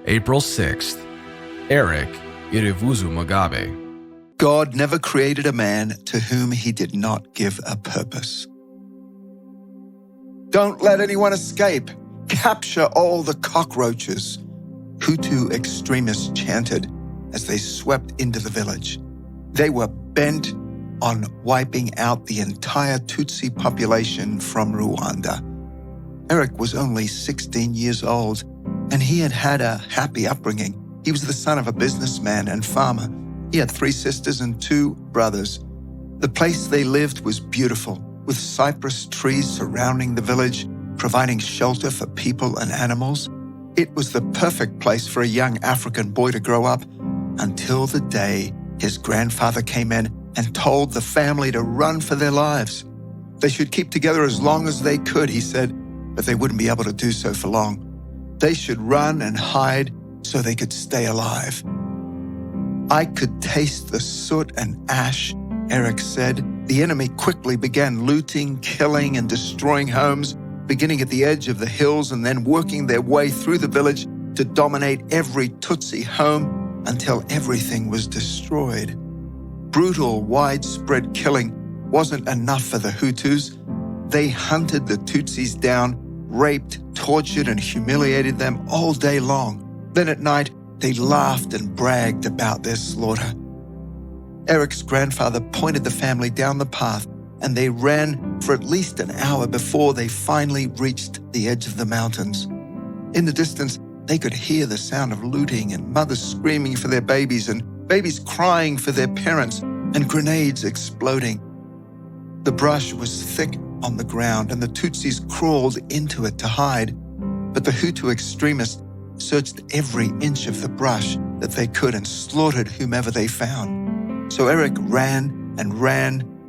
April 6th. Eric Irivuzumugabe. God never created a man to whom he did not give a purpose. Don't let anyone escape. Capture all the cockroaches, Hutu extremists chanted as they swept into the village. They were bent on wiping out the entire Tutsi population from Rwanda. Eric was only 16 years old, and he had had a happy upbringing. He was the son of a businessman and farmer. He had 3 sisters and 2 brothers. The place they lived was beautiful, with cypress trees surrounding the village, providing shelter for people and animals. It was the perfect place for a young African boy to grow up, until the day his grandfather came in and told the family to run for their lives. They should keep together as long as they could, he said, but they wouldn't be able to do so for long. They should run and hide so they could stay alive. I could taste the soot and ash, Eric said. The enemy quickly began looting, killing, and destroying homes, beginning at the edge of the hills and then working their way through the village to dominate every Tutsi home until everything was destroyed. Brutal, widespread killing wasn't enough for the Hutus. They hunted the Tutsis down, raped, tortured, and humiliated them all day long. Then at night, they laughed and bragged about their slaughter. Eric's grandfather pointed the family down the path, and they ran for at least an hour before they finally reached the edge of the mountains. In the distance, they could hear the sound of looting and mothers screaming for their babies and babies crying for their parents and grenades exploding. The brush was thick on the ground, and the Tutsis crawled into it to hide. But the Hutu extremists searched every inch of the brush that they could and slaughtered whomever they found. So Eric ran,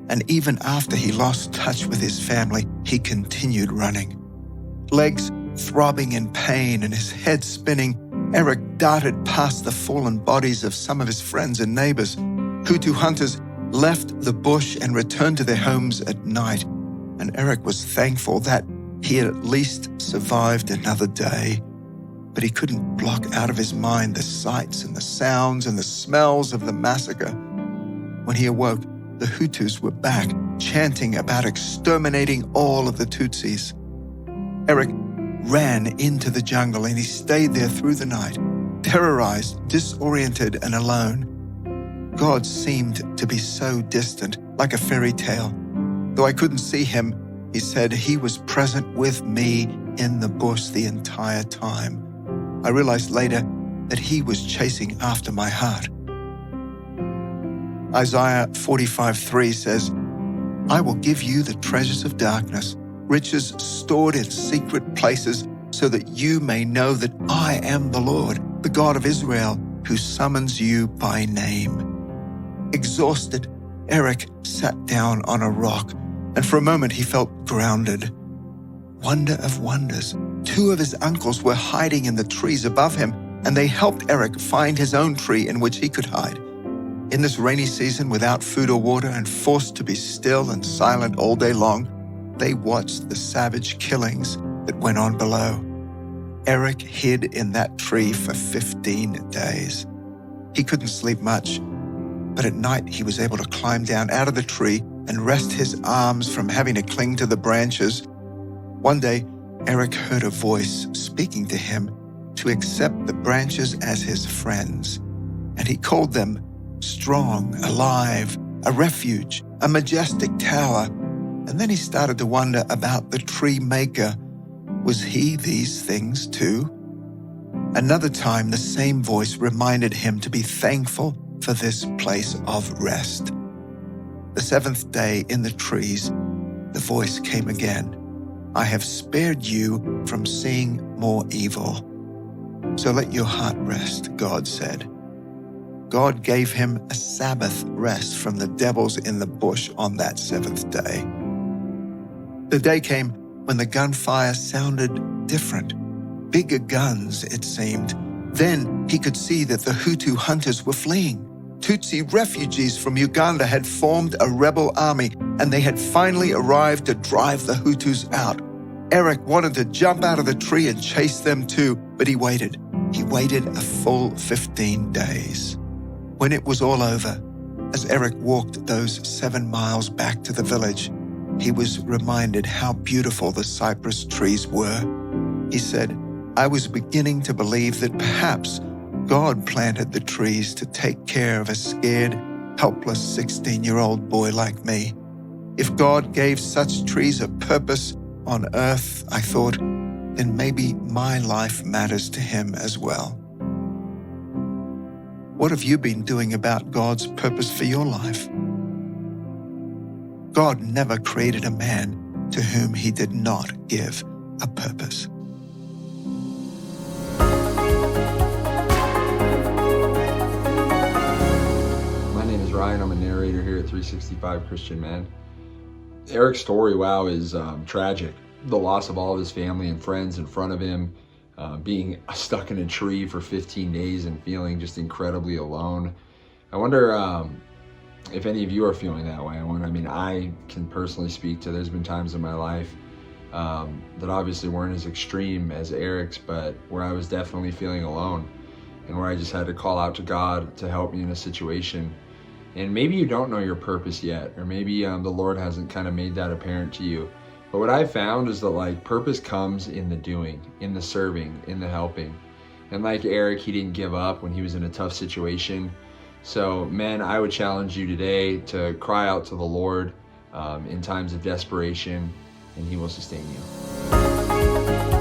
and even after he lost touch with his family, he continued running. Legs throbbing in pain and his head spinning, Eric darted past the fallen bodies of some of his friends and neighbors. Hutu hunters left the bush and returned to their homes at night, and Eric was thankful that he had at least survived another day. But he couldn't block out of his mind the sights and the sounds and the smells of the massacre. When he awoke, the Hutus were back, chanting about exterminating all of the Tutsis. Eric ran into the jungle and he stayed there through the night, terrorized, disoriented, and alone. God seemed to be so distant, like a fairy tale. Though I couldn't see him, he said he was present with me in the bush the entire time. I realized later that he was chasing after my heart. Isaiah 45:3 says, I will give you the treasures of darkness, riches stored in secret places, so that you may know that I am the Lord, the God of Israel, who summons you by name. Exhausted, Eric sat down on a rock, and for a moment he felt grounded. Wonder of wonders, 2 of his uncles were hiding in the trees above him, and they helped Eric find his own tree in which he could hide. In this rainy season, without food or water and forced to be still and silent all day long, they watched the savage killings that went on below. Eric hid in that tree for 15 days. He couldn't sleep much, but at night he was able to climb down out of the tree and rest his arms from having to cling to the branches. One day, Eric heard a voice speaking to him to accept the branches as his friends, and he called them strong, alive, a refuge, a majestic tower. And then he started to wonder about the tree maker. Was he these things too? Another time, the same voice reminded him to be thankful for this place of rest. The 7th day in the trees, the voice came again. I have spared you from seeing more evil. So let your heart rest, God said. God gave him a Sabbath rest from the devils in the bush on that 7th day. The day came when the gunfire sounded different. Bigger guns, it seemed. Then he could see that the Hutu hunters were fleeing. Tutsi refugees from Uganda had formed a rebel army, and they had finally arrived to drive the Hutus out. Eric wanted to jump out of the tree and chase them too, but he waited. He waited a full 15 days. When it was all over, as Eric walked those 7 miles back to the village, he was reminded how beautiful the cypress trees were. He said, "I was beginning to believe that perhaps God planted the trees to take care of a scared, helpless 16-year-old boy like me. If God gave such trees a purpose on earth," I thought, "then maybe my life matters to him as well." What have you been doing about God's purpose for your life? God never created a man to whom he did not give a purpose. My name is Ryan. I'm a narrator here at 365 Christian Man. Eric's story, wow, is tragic. The loss of all of his family and friends in front of him, being stuck in a tree for 15 days and feeling just incredibly alone. I wonder if any of you are feeling that way. I can personally speak to, there's been times in my life that obviously weren't as extreme as Eric's, but where I was definitely feeling alone and where I just had to call out to God to help me in a situation. And maybe you don't know your purpose yet, or maybe the Lord hasn't kind of made that apparent to you. But what I've found is that purpose comes in the doing, in the serving, in the helping. And like Eric, he didn't give up when he was in a tough situation. So men, I would challenge you today to cry out to the Lord in times of desperation, and he will sustain you.